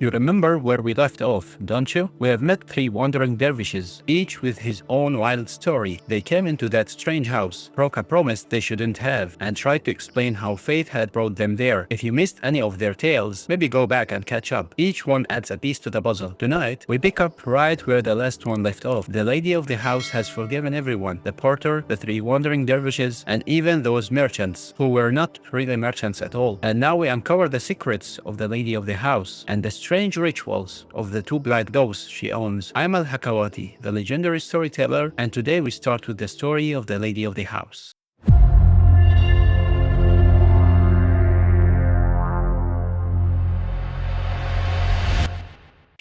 You remember where we left off, don't you? We have met 3 wandering dervishes, each with his own wild story. They came into that strange house, broke a promise they shouldn't have, and tried to explain how fate had brought them there. If you missed any of their tales, maybe go back and catch up. Each one adds a piece to the puzzle. Tonight, we pick up right where the last one left off. The lady of the house has forgiven everyone. The porter, the 3 wandering dervishes, and even those merchants, who were not really merchants at all. And now we uncover the secrets of the lady of the house, and the strange rituals of the 2 black dogs she owns. I'm Al-Hakawati, the legendary storyteller, and today we start with the story of the lady of the house.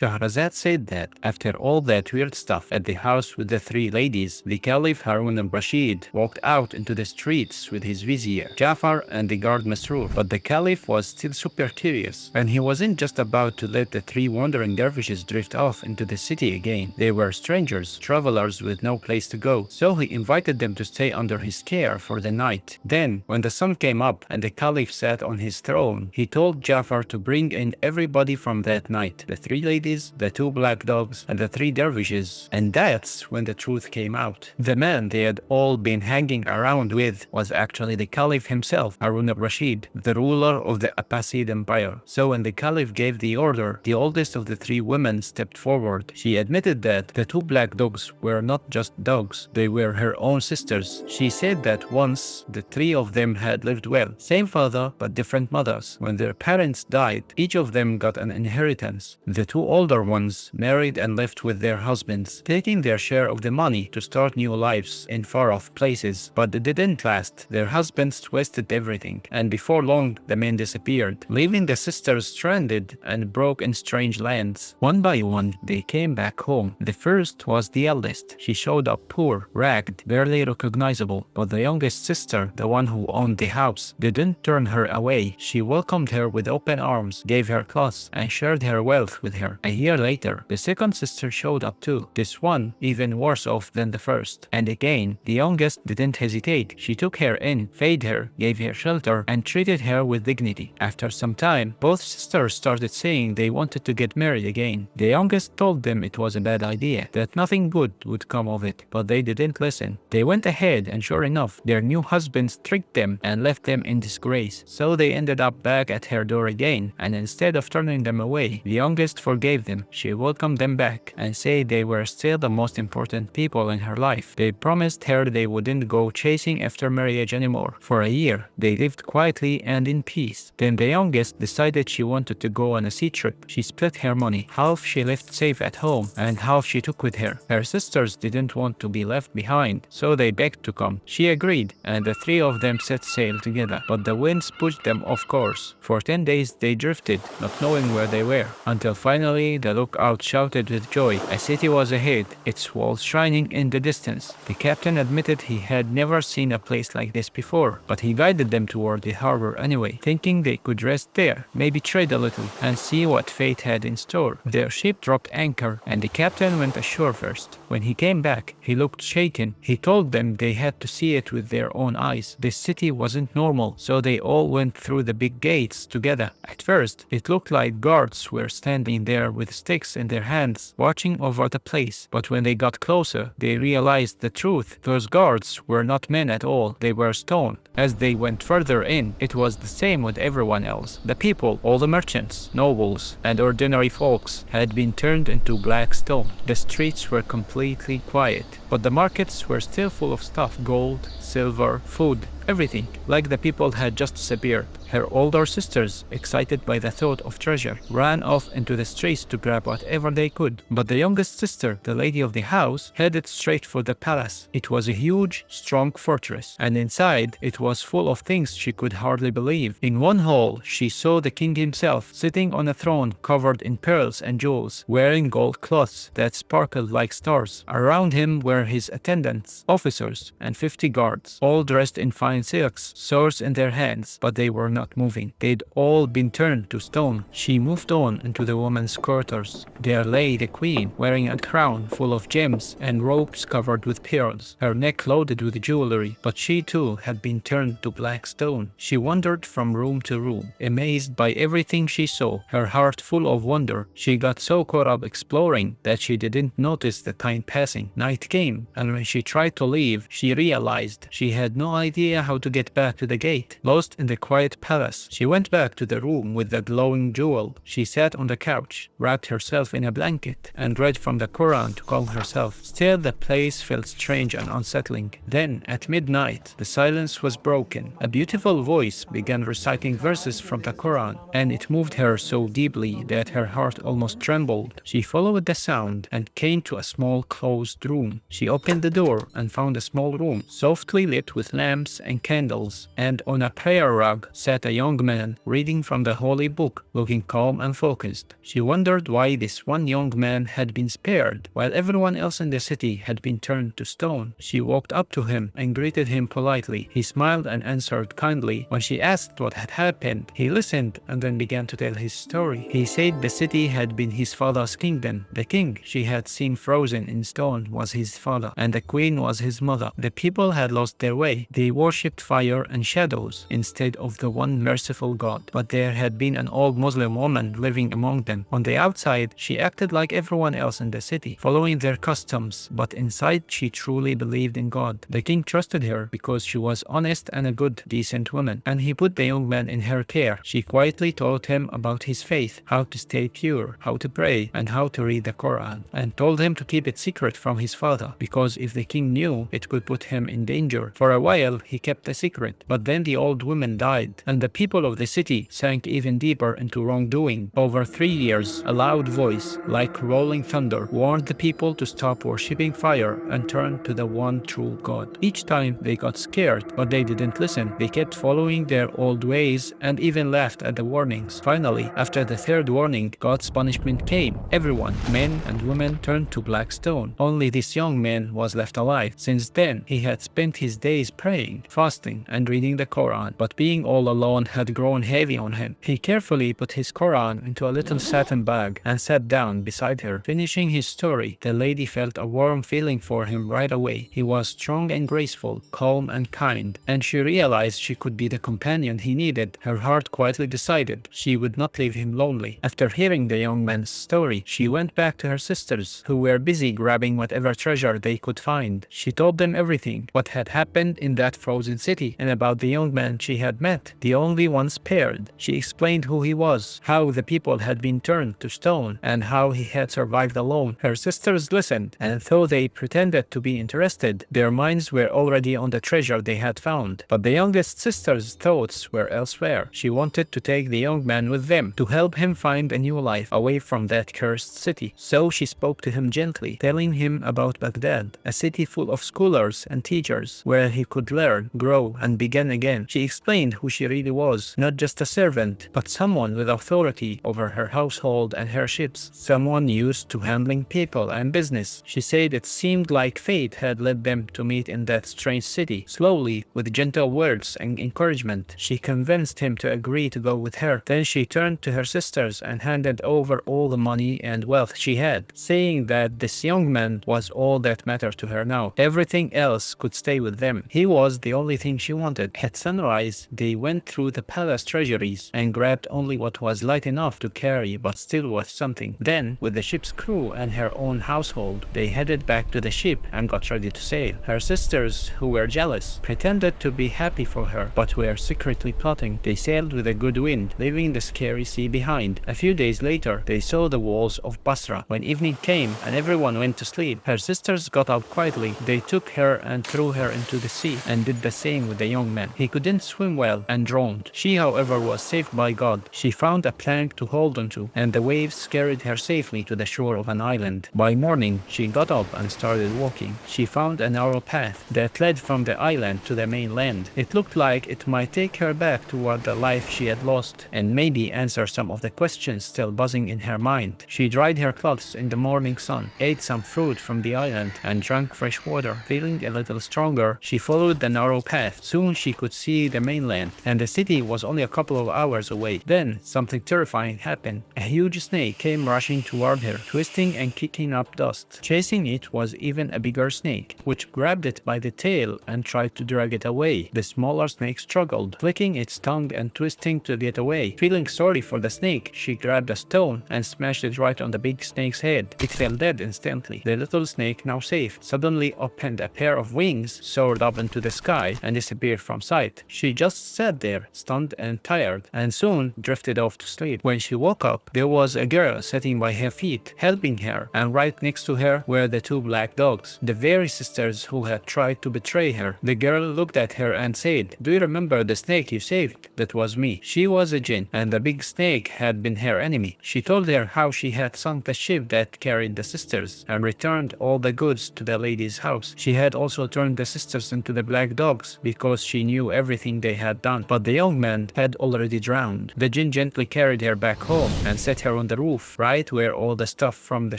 Shahrazad said that, after all that weird stuff at the house with the 3 ladies, the Caliph Harun al-Rashid walked out into the streets with his vizier, Jafar, and the guard Masroor. But the Caliph was still super curious, and he wasn't just about to let the 3 wandering dervishes drift off into the city again. They were strangers, travelers with no place to go, so he invited them to stay under his care for the night. Then, when the sun came up and the Caliph sat on his throne, he told Jafar to bring in everybody from that night, the 3 ladies, the 2 black dogs, and the 3 dervishes. And that's when the truth came out. The man they had all been hanging around with was actually the Caliph himself, Harun al-Rashid, the ruler of the Abbasid Empire. So when the Caliph gave the order, the oldest of the 3 women stepped forward. She admitted that the 2 black dogs were not just dogs, they were her own sisters. She said that once the 3 of them had lived well, same father but different mothers. When their parents died, each of them got an inheritance. The 2 older ones married and left with their husbands, taking their share of the money to start new lives in far-off places. But it didn't last. Their husbands twisted everything, and before long the men disappeared, leaving the sisters stranded and broke in strange lands. One by one, they came back home. The first was the eldest. She showed up poor, ragged, barely recognizable. But the youngest sister, the one who owned the house, didn't turn her away. She welcomed her with open arms, gave her clothes, and shared her wealth with her. A year later, the second sister showed up too, this one even worse off than the first. And again, the youngest didn't hesitate. She took her in, fed her, gave her shelter, and treated her with dignity. After some time, both sisters started saying they wanted to get married again. The youngest told them it was a bad idea, that nothing good would come of it, but they didn't listen. They went ahead, and sure enough, their new husbands tricked them and left them in disgrace. So they ended up back at her door again, and instead of turning them away, the youngest forgave them. She welcomed them back and said they were still the most important people in her life. They promised her they wouldn't go chasing after marriage anymore. For a year, they lived quietly and in peace. Then the youngest decided she wanted to go on a sea trip. She split her money. Half she left safe at home, and half she took with her. Her sisters didn't want to be left behind, so they begged to come. She agreed, and the 3 of them set sail together. But the winds pushed them off course. For 10 days they drifted, not knowing where they were, until finally the lookout shouted with joy. A city was ahead, its walls shining in the distance. The captain admitted he had never seen a place like this before, but he guided them toward the harbor anyway, thinking they could rest there, maybe trade a little, and see what fate had in store. Their ship dropped anchor, and the captain went ashore first. When he came back, he looked shaken. He told them they had to see it with their own eyes. This city wasn't normal, so they all went through the big gates together. At first, it looked like guards were standing there with sticks in their hands, watching over the place. But when they got closer, they realized the truth. Those guards were not men at all. They were stone. As they went further in, it was the same with everyone else. The people, all the merchants, nobles, and ordinary folks, had been turned into black stone. The streets were completely quiet, but the markets were still full of stuff: gold, silver, food, everything. Like the people had just disappeared. Her older sisters, excited by the thought of treasure, ran off into the streets to grab whatever they could. But the youngest sister, the lady of the house, headed straight for the palace. It was a huge, strong fortress, and inside it was full of things she could hardly believe. In one hall, she saw the king himself, sitting on a throne covered in pearls and jewels, wearing gold cloths that sparkled like stars. Around him were his attendants, officers, and 50 guards, all dressed in fine fine silks, swords in their hands, but they were not moving. They'd all been turned to stone. She moved on into the women's quarters. There lay the queen, wearing a crown full of gems and robes covered with pearls, her neck loaded with jewelry, but she too had been turned to black stone. She wandered from room to room, amazed by everything she saw, her heart full of wonder. She got so caught up exploring that she didn't notice the time passing. Night came, and when she tried to leave, she realized she had no idea how to get back to the gate. Lost in the quiet palace, she went back to the room with the glowing jewel. She sat on the couch, wrapped herself in a blanket, and read from the Quran to calm herself. Still, the place felt strange and unsettling. Then, at midnight, the silence was broken. A beautiful voice began reciting verses from the Quran, and it moved her so deeply that her heart almost trembled. She followed the sound and came to a small closed room. She opened the door and found a small room, softly lit with lamps and candles, and on a prayer rug sat a young man reading from the holy book, looking calm and focused. She wondered why this one young man had been spared, while everyone else in the city had been turned to stone. She walked up to him and greeted him politely. He smiled and answered kindly. When she asked what had happened, he listened and then began to tell his story. He said the city had been his father's kingdom. The king she had seen frozen in stone was his father, and the queen was his mother. The people had lost their way. They worshipped fire and shadows instead of the one merciful God. But there had been an old Muslim woman living among them. On the outside, she acted like everyone else in the city, following their customs, but inside she truly believed in God. The king trusted her because she was honest and a good, decent woman, and he put the young man in her care. She quietly taught him about his faith, how to stay pure, how to pray, and how to read the Quran, and told him to keep it secret from his father, because if the king knew, it could put him in danger. For a while, he kept the secret, but then the old woman died, and the people of the city sank even deeper into wrongdoing. Over 3 years, a loud voice, like rolling thunder, warned the people to stop worshipping fire and turn to the one true God. Each time they got scared, but they didn't listen. They kept following their old ways and even laughed at the warnings. Finally, after the third warning, God's punishment came. Everyone, men and women, turned to black stone. Only this young man was left alive. Since then, he had spent his days praying, fasting, and reading the Quran, but being all alone had grown heavy on him. He carefully put his Quran into a little satin bag and sat down beside her. Finishing his story, the lady felt a warm feeling for him right away. He was strong and graceful, calm and kind, and she realized she could be the companion he needed. Her heart quietly decided she would not leave him lonely. After hearing the young man's story, she went back to her sisters, who were busy grabbing whatever treasure they could find. She told them everything, what had happened in that frozen city, and about the young man she had met, the only one spared. She explained who he was, how the people had been turned to stone, and how he had survived alone. Her sisters listened, and though they pretended to be interested, their minds were already on the treasure they had found. But the youngest sister's thoughts were elsewhere. She wanted to take the young man with them, to help him find a new life away from that cursed city. So she spoke to him gently, telling him about Baghdad, a city full of scholars and teachers, where he could learn, grow, and begin again. She explained who she really was, not just a servant, but someone with authority over her household and her ships, someone used to handling people and business. She said it seemed like fate had led them to meet in that strange city. Slowly, with gentle words and encouragement, she convinced him to agree to go with her. Then she turned to her sisters and handed over all the money and wealth she had, saying that this young man was all that mattered to her now. Everything else could stay with them. He was the only thing she wanted. At sunrise, they went through the palace treasuries and grabbed only what was light enough to carry but still worth something. Then, with the ship's crew and her own household, they headed back to the ship and got ready to sail. Her sisters, who were jealous, pretended to be happy for her, but were secretly plotting. They sailed with a good wind, leaving the scary sea behind. A few days later, they saw the walls of Basra. When evening came and everyone went to sleep, her sisters got up quietly. They took her and threw her into the sea, and did the same with the young man. He couldn't swim well and drowned. She, however, was saved by God. She found a plank to hold onto, and the waves carried her safely to the shore of an island. By morning, she got up and started walking. She found a narrow path that led from the island to the mainland. It looked like it might take her back toward the life she had lost, and maybe answer some of the questions still buzzing in her mind. She dried her clothes in the morning sun, ate some fruit from the island, and drank fresh water. Feeling a little stronger, she followed the narrow narrow path. Soon she could see the mainland, and the city was only a couple of hours away. Then something terrifying happened. A huge snake came rushing toward her, twisting and kicking up dust. Chasing it was even a bigger snake, which grabbed it by the tail and tried to drag it away. The smaller snake struggled, flicking its tongue and twisting to get away. Feeling sorry for the snake, she grabbed a stone and smashed it right on the big snake's head. It fell dead instantly. The little snake, now safe, suddenly opened a pair of wings, soared up into the sky, and disappeared from sight. She just sat there, stunned and tired, and soon drifted off to sleep. When she woke up, there was a girl sitting by her feet, helping her, and right next to her were the two black dogs, the very sisters who had tried to betray her. The girl looked at her and said, "Do you remember the snake you saved? That was me." She was a jinn, and the big snake had been her enemy. She told her how she had sunk the ship that carried the sisters, and returned all the goods to the lady's house. She had also turned the sisters into the black dogs, because she knew everything they had done, but the young man had already drowned. The jinn gently carried her back home, and set her on the roof, right where all the stuff from the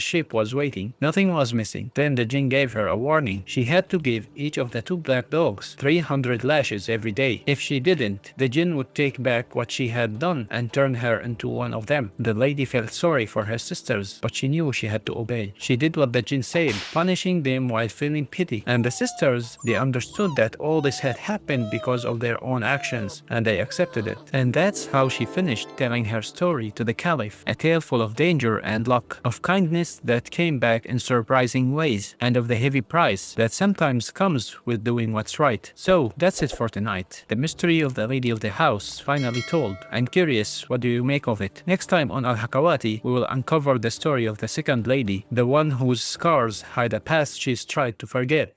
ship was waiting. Nothing was missing. Then the jinn gave her a warning. She had to give each of the two black dogs 300 lashes every day. If she didn't, the jinn would take back what she had done and turn her into one of them. The lady felt sorry for her sisters, but she knew she had to obey. She did what the jinn said, punishing them while feeling pity. And the sisters, they understood that all this had happened because of their own actions, and they accepted it. And that's how she finished telling her story to the Caliph, a tale full of danger and luck, of kindness that came back in surprising ways, and of the heavy price that sometimes comes with doing what's right. So that's it for tonight. The mystery of the lady of the house finally told. I'm curious, what do you make of it? Next time on Al-Hakawati, we will uncover the story of the second lady, the one whose scars hide a past she's tried to forget.